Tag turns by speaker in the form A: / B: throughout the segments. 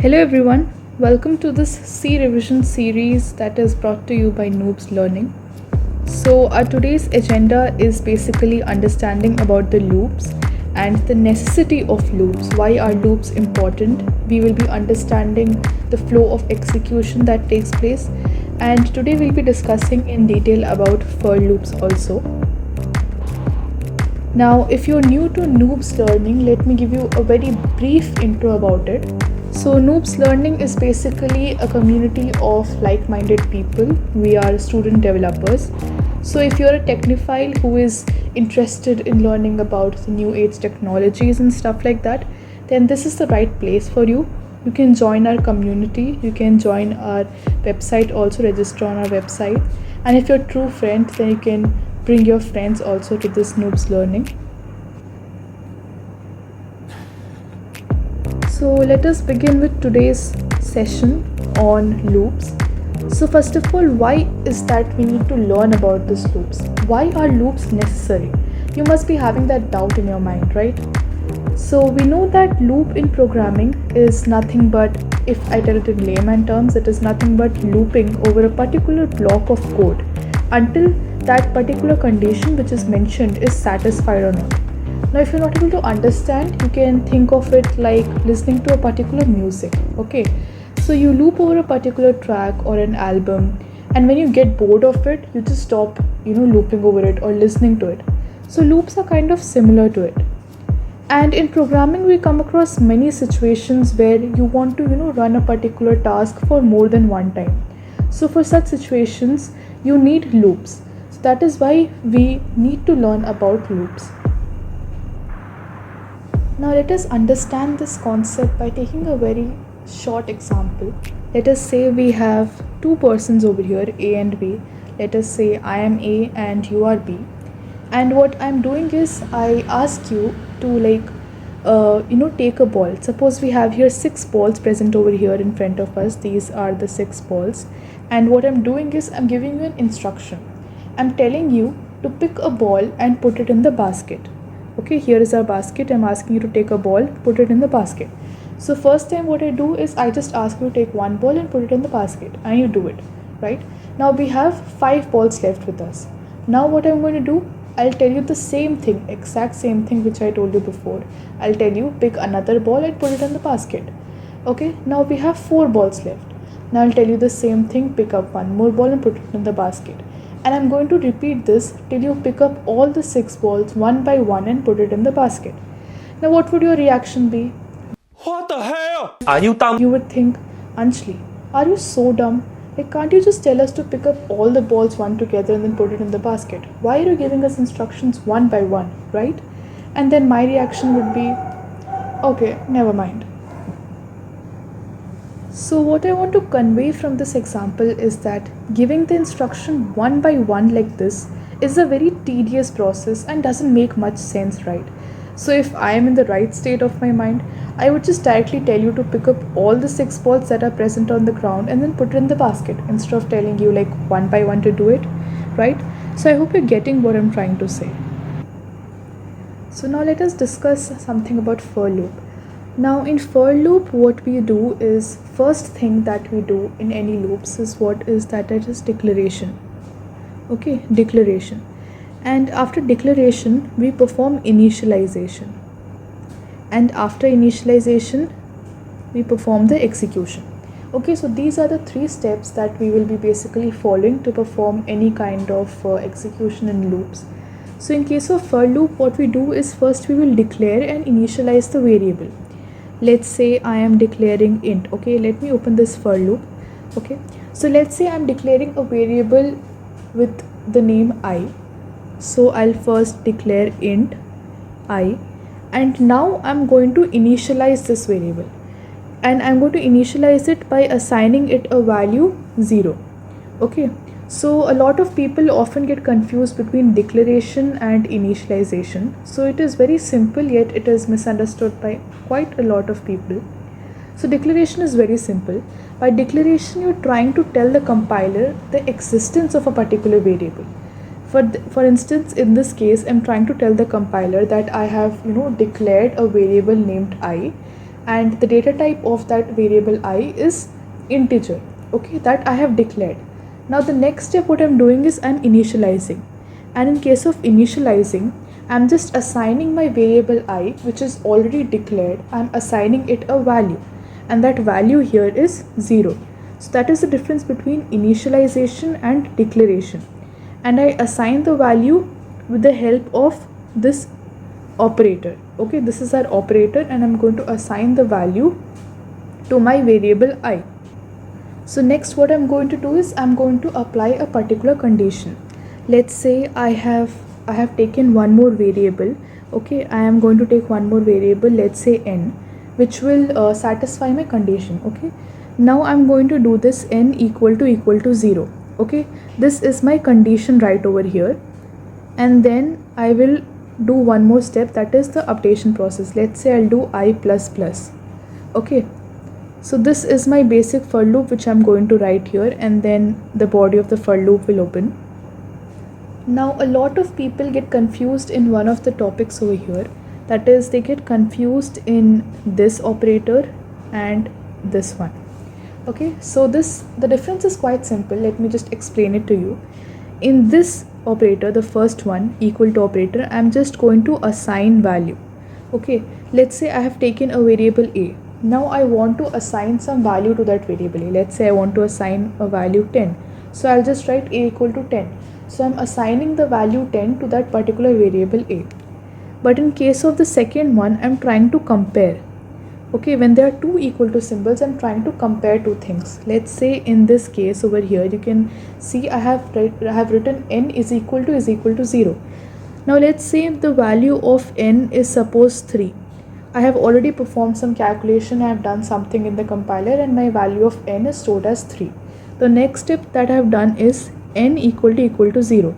A: Hello everyone, welcome to this C revision series that is brought to you by Noobs Learning. So our today's agenda is basically understanding about the loops and the necessity of loops. Why are loops important? We will be understanding the flow of execution that takes place, and today we'll be discussing in detail about for loops also. Now, if you're new to Noobs Learning, let me give you a very brief intro about it. So, Noobs Learning is basically a community of like minded people. We are student developers. So, if you're a technophile who is interested in learning about the new age technologies and stuff like that, then this is the right place for you. You can join our community, you can join our website, also register on our website. And if you're a true friend, then you can bring your friends also to this Noobs Learning. So let us begin with today's session on loops. So first of all, why is that we need to learn about these loops? Why are loops necessary? You must be having that doubt in your mind, right? So we know that loop in programming is nothing but, if I tell it in layman terms, it is nothing but looping over a particular block of code until that particular condition which is mentioned is satisfied or not. Now, if you're not able to understand, you can think of it like listening to a particular music. Okay, so you loop over a particular track or an album, and when you get bored of it, you just stop, looping over it or listening to it. So loops are kind of similar to it. And in programming, we come across many situations where you want to, run a particular task for more than one time. So for such situations, you need loops. So that is why we need to learn about loops. Now let us understand this concept by taking a very short example. Let us say we have two persons over here, A and B. Let us say I am A and you are B. And what I'm doing is I ask you to take a ball. Suppose we have here 6 balls present over here in front of us. These are the 6 balls. And what I'm doing is I'm giving you an instruction. I'm telling you to pick a ball and put it in the basket. Okay, here is our basket. I'm asking you to take a ball, put it in the basket. So first time what I do is I just ask you to take one ball and put it in the basket, and you do it, right? Now we have 5 balls left with us. Now what I'm going to do, I'll tell you the same thing, exact same thing which I told you before. I'll tell you pick another ball and put it in the basket. Okay, now we have 4 balls left. Now I'll tell you the same thing, pick up one more ball and put it in the basket. And I'm going to repeat this till you pick up all the 6 balls one by one and put it in the basket. Now what would your reaction be?
B: What the hell? Are you dumb?
A: You would think, Anjali, are you so dumb? Like, can't you just tell us to pick up all the balls one together and then put it in the basket? Why are you giving us instructions one by one, right? And then my reaction would be, okay, never mind. So what I want to convey from this example is that giving the instruction one by one like this is a very tedious process and doesn't make much sense, right? So if I am in the right state of my mind, I would just directly tell you to pick up all the 6 balls that are present on the ground and then put it in the basket instead of telling you like one by one to do it, right? So I hope you're getting what I'm trying to say. So now let us discuss something about for loop. Now in for loop, what we do is, first thing that we do in any loops is what is that it is declaration. Okay, declaration. And after declaration, we perform initialization. And after initialization, we perform the execution. Okay, so these are the 3 steps that we will be basically following to perform any kind of execution in loops. So in case of for loop, what we do is first we will declare and initialize the variable. Let's say I am declaring int. Okay, let me open this for loop. Okay, so let's say I'm declaring a variable with the name I. So I'll first declare int I, and now I'm going to initialize this variable, and I'm going to initialize it by assigning it a value 0. Okay, so a lot of people often get confused between declaration and initialization. So it is very simple, yet it is misunderstood by quite a lot of people. So declaration is very simple. By declaration, you're trying to tell the compiler the existence of a particular variable. For instance, in this case, I'm trying to tell the compiler that I have declared a variable named I, and the data type of that variable I is integer, okay, that I have declared. Now the next step what I'm doing is I'm initializing, and in case of initializing, I'm just assigning my variable I, which is already declared, I'm assigning it a value, and that value here is 0. So that is the difference between initialization and declaration. And I assign the value with the help of this operator. Okay, this is our operator, and I'm going to assign the value to my variable I. So next what I'm going to do is I'm going to apply a particular condition. Let's say I have taken one more variable. Okay, I am going to take one more variable, let's say n, which will satisfy my condition. Okay, now I'm going to do this n equal to 0. Okay, this is my condition right over here, and then I will do one more step, that is the updation process. Let's say I'll do I plus plus. Okay, so this is my basic for loop which I'm going to write here, and then the body of the for loop will open. Now a lot of people get confused in one of the topics over here, that is they get confused in this operator and this one. Okay, so the difference is quite simple. Let me just explain it to you. In this operator, the first one, equal to operator, I'm just going to assign value. Okay, let's say I have taken a variable a. Now I want to assign some value to that variable a. Let's say I want to assign a value 10. So I'll just write a equal to 10. So I'm assigning the value 10 to that particular variable a. But in case of the second one, I'm trying to compare. Okay, when there are two equal to symbols, I'm trying to compare two things. Let's say in this case over here, you can see I have written n is equal to 0. Now let's say the value of n is suppose 3. I have already performed some calculation, I have done something in the compiler, and my value of n is stored as 3. The next step that I have done is n equal to 0.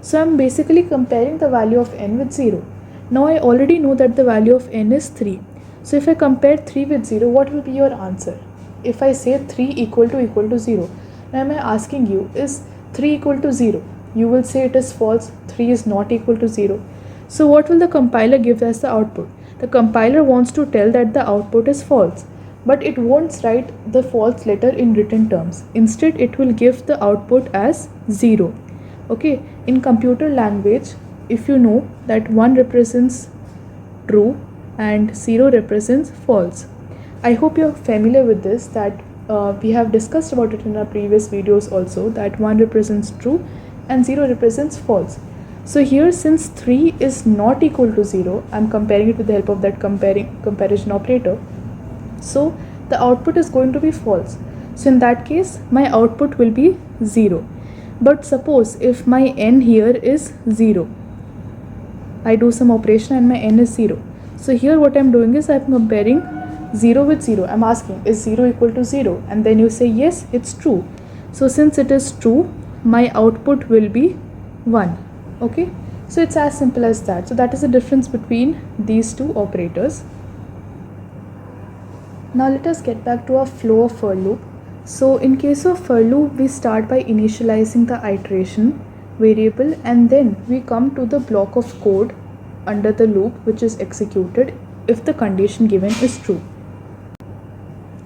A: So I'm basically comparing the value of n with 0. Now I already know that the value of n is 3. So if I compare 3 with 0, what will be your answer? If I say 3 equal to 0, now am I asking you, is 3 equal to 0? You will say it is false, 3 is not equal to 0. So what will the compiler give as the output? The compiler wants to tell that the output is false, but it won't write the false letter in written terms. Instead, it will give the output as 0. Okay, in computer language, if you know that 1 represents true and 0 represents false. I hope you're familiar with this, that we have discussed about it in our previous videos also, that 1 represents true and 0 represents false. So here, since 3 is not equal to 0, I'm comparing it with the help of that comparison operator. So the output is going to be false. So in that case, my output will be 0. But suppose if my n here is 0, I do some operation and my n is 0. So here what I'm doing is I'm comparing 0 with 0. I'm asking, is 0 equal to 0? And then you say, yes, it's true. So since it is true, my output will be 1. Okay, so it's as simple as that. So that is the difference between these two operators. Now let us get back to our flow of for loop. So in case of for loop, we start by initializing the iteration variable, and then we come to the block of code under the loop which is executed if the condition given is true.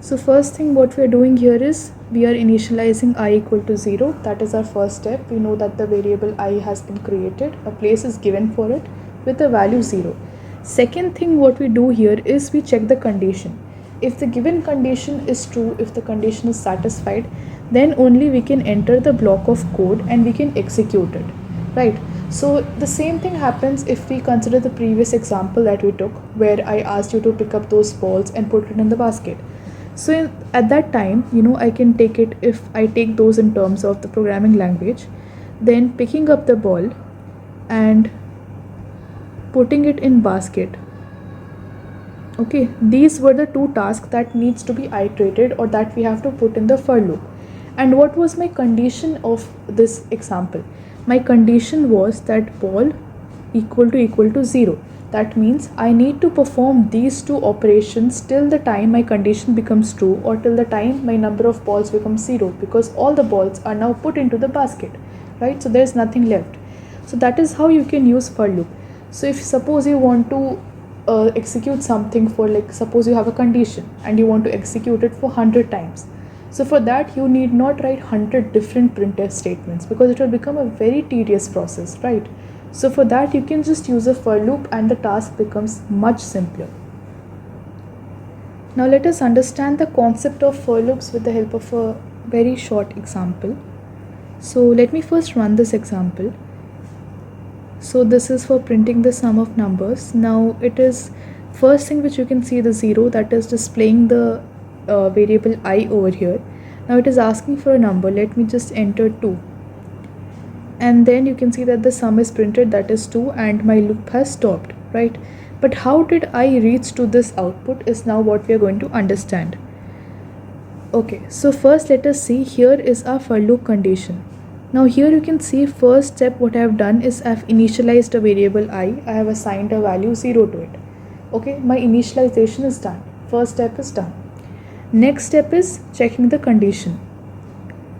A: So first thing what we are doing here is we are initializing I equal to 0. That is our first step. We know that the variable I has been created, a place is given for it with the value 0. Second thing what we do here is we check the condition. If the given condition is true, if the condition is satisfied, then only we can enter the block of code and we can execute it, right? So the same thing happens if we consider the previous example that we took, where I asked you to pick up those balls and put it in the basket. So at that time, I can take it, if I take those in terms of the programming language, then picking up the ball and putting it in basket. Okay, these were the two tasks that needs to be iterated, or that we have to put in the for loop. And what was my condition of this example? My condition was that ball equal to 0. That means I need to perform these two operations till the time my condition becomes true, or till the time my number of balls becomes 0, because all the balls are now put into the basket, right? So there's nothing left. So that is how you can use for loop. So if suppose you want to execute something for, like, suppose you have a condition and you want to execute it for 100 times. So for that you need not write 100 different printf statements because it will become a very tedious process, right? So for that you can just use a for loop and the task becomes much simpler. Now let us understand the concept of for loops with the help of a very short example. So let me first run this example. So this is for printing the sum of numbers. Now it is first thing which you can see the 0, that is displaying the variable I over here. Now it is asking for a number. Let me just enter 2. And then you can see that the sum is printed, that is 2, and my loop has stopped, right? But how did I reach to this output is now what we are going to understand. Okay, so first let us see, here is our for loop condition. Now here you can see first step what I have done is I have initialized a variable I have assigned a value 0 to it. Okay, my initialization is done. First step is done. Next step is checking the condition.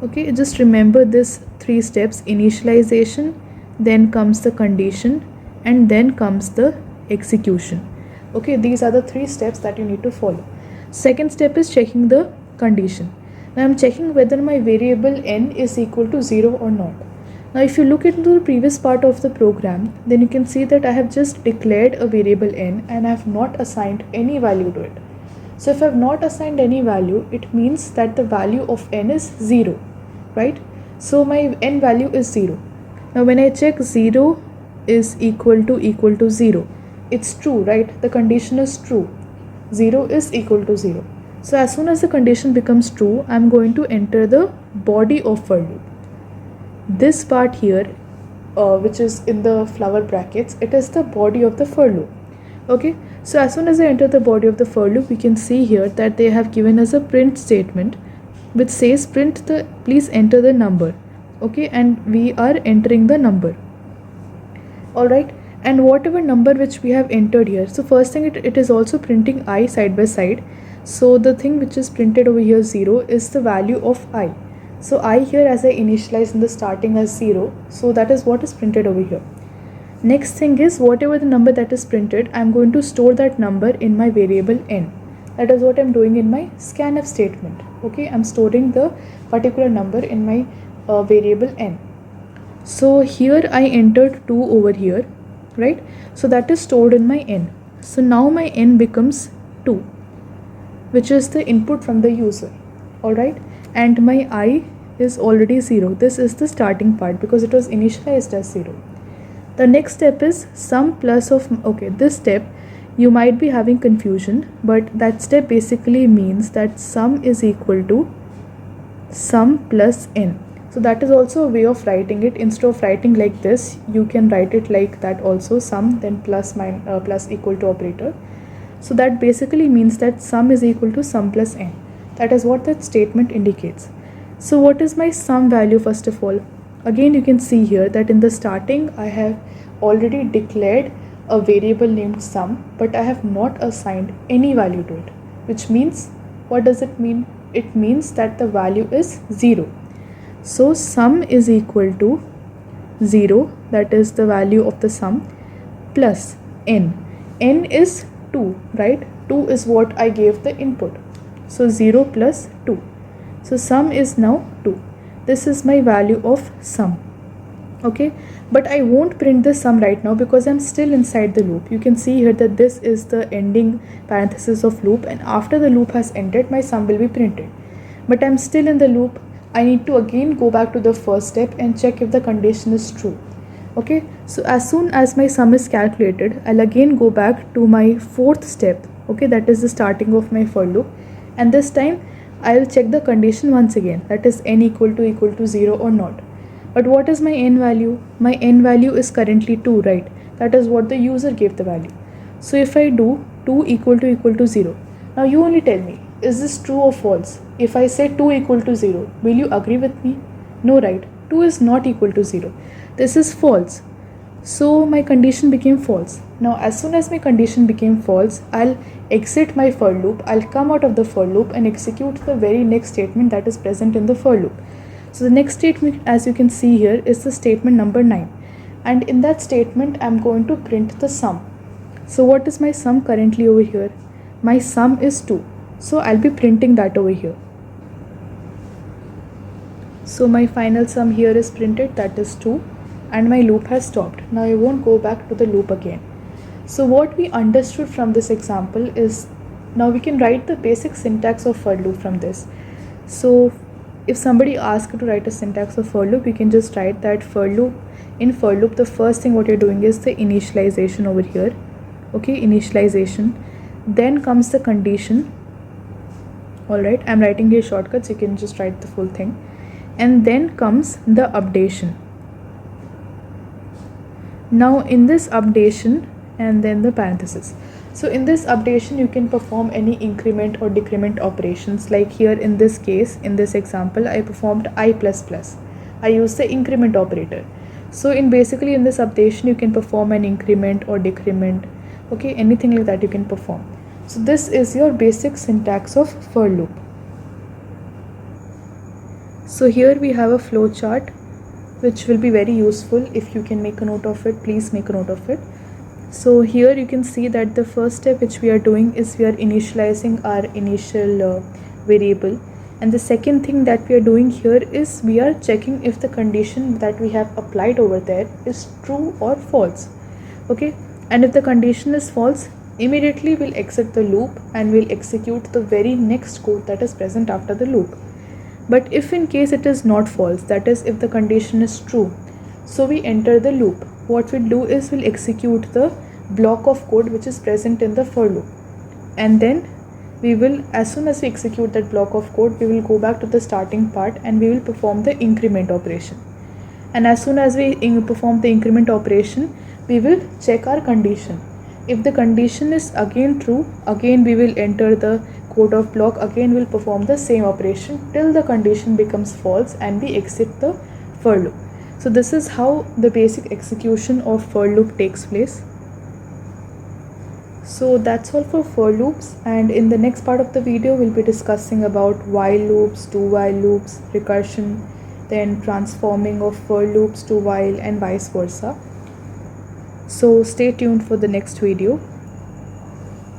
A: Okay, just remember this 3 steps: initialization, then comes the condition, and then comes the execution. Okay, these are the 3 steps that you need to follow. Second step is checking the condition. Now I am checking whether my variable n is equal to 0 or not. Now if you look into the previous part of the program, then you can see that I have just declared a variable n and I have not assigned any value to it. So if I have not assigned any value, it means that the value of n is 0, right? So my n value is 0. Now when I check 0 is equal to 0, it's true, right? The condition is true. 0 is equal to 0. So as soon as the condition becomes true, I'm going to enter the body of for loop. This part here, which is in the flower brackets, it is the body of the for loop. Okay, so as soon as I enter the body of the for loop, we can see here that they have given us a print statement which says please enter the number. Okay, and we are entering the number. Alright, and whatever number which we have entered here, so first thing it is also printing I side by side. So the thing which is printed over here 0 is the value of I. So I here, as I initialize in the starting as 0, so that is what is printed over here. Next thing is whatever the number that is printed, I am going to store that number in my variable n. That is what I am doing in my scanf statement. Okay, I am storing the particular number in my variable n. So here I entered 2 over here, right? So that is stored in my n. So now my n becomes 2, which is the input from the user. Alright, and my I is already 0. This is the starting part because it was initialized as 0. The next step is sum plus of, okay, this step you might be having confusion, but that step basically means that sum is equal to sum plus n. So that is also a way of writing it. Instead of writing like this, you can write it like that also, sum then plus equal to operator. So that basically means that sum is equal to sum plus n. That is what that statement indicates. So what is my sum value first of all? Again you can see here that in the starting I have already declared a variable named sum, but I have not assigned any value to it. Which means, what does it mean? It means that the value is 0. So sum is equal to 0, that is the value of the sum, plus n. N is 2, right? 2 is what I gave the input. So 0 plus 2. So sum is now 2. This is my value of sum. Okay, but I won't print the sum right now because I'm still inside the loop. You can see here that this is the ending parenthesis of loop, and after the loop has ended, my sum will be printed. But I'm still in the loop. I need to again go back to the first step and check if the condition is true. Okay, so as soon as my sum is calculated, I'll again go back to my fourth step. Okay, that is the starting of my for loop, and this time I'll check the condition once again, that is n equal to 0 or not. But what is my n value? My n value is currently 2, right? That is what the user gave the value. So if I do 2 equal to 0, now you only tell me, is this true or false? If I say 2 equal to 0, will you agree with me? No, right? 2 is not equal to 0. This is false. So my condition became false. Now as soon as my condition became false, I'll exit my for loop, I'll come out of the for loop and execute the very next statement that is present in the for loop. So the next statement, as you can see here, is the statement number 9. And in that statement, I'm going to print the sum. So what is my sum currently over here? My sum is 2. So I'll be printing that over here. So my final sum here is printed, that is 2, and my loop has stopped. Now I won't go back to the loop again. So what we understood from this example is, now we can write the basic syntax of for loop from this. So if somebody asks you to write a syntax of for loop, you can just write that for loop, in for loop the first thing what you're doing is the initialization over here. Okay, initialization. Then comes the condition. Alright, I'm writing here shortcuts, you can just write the full thing. And then comes the updation. Now in this updation, and then the parenthesis. So in this updation you can perform any increment or decrement operations, like here in this case, in this example, I performed I++. I used the increment operator. So in basically in this updation you can perform an increment or decrement, okay, anything like that you can perform. So this is your basic syntax of for loop. So here we have a flow chart which will be very useful. If you can make a note of it, please make a note of it. So here you can see that the first step which we are doing is we are initializing our initial variable, and the second thing that we are doing here is we are checking if the condition that we have applied over there is true or false. Okay, and if the condition is false, immediately we'll exit the loop and we'll execute the very next code that is present after the loop. But if in case it is not false, that is if the condition is true, so we enter the loop. What we'll do is we'll execute the block of code which is present in the for loop, and then we will, as soon as we execute that block of code, we will go back to the starting part and we will perform the increment operation. And as soon as we perform the increment operation, we will check our condition. If the condition is again true, again we will enter the code of block, again we'll perform the same operation till the condition becomes false and we exit the for loop. So this is how the basic execution of for loop takes place. So that's all for loops, and in the next part of the video we'll be discussing about while loops, do while loops, recursion, then transforming of for loops to while, and vice versa. So stay tuned for the next video.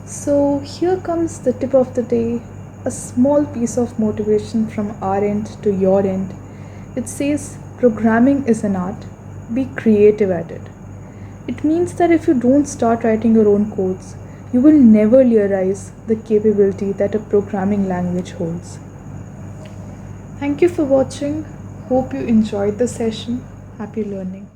A: So here comes the tip of the day, a small piece of motivation from our end to your end. It says programming is an art, be creative at it. It means that if you don't start writing your own codes, you will never realize the capability that a programming language holds. Thank you for watching. Hope you enjoyed the session. Happy learning.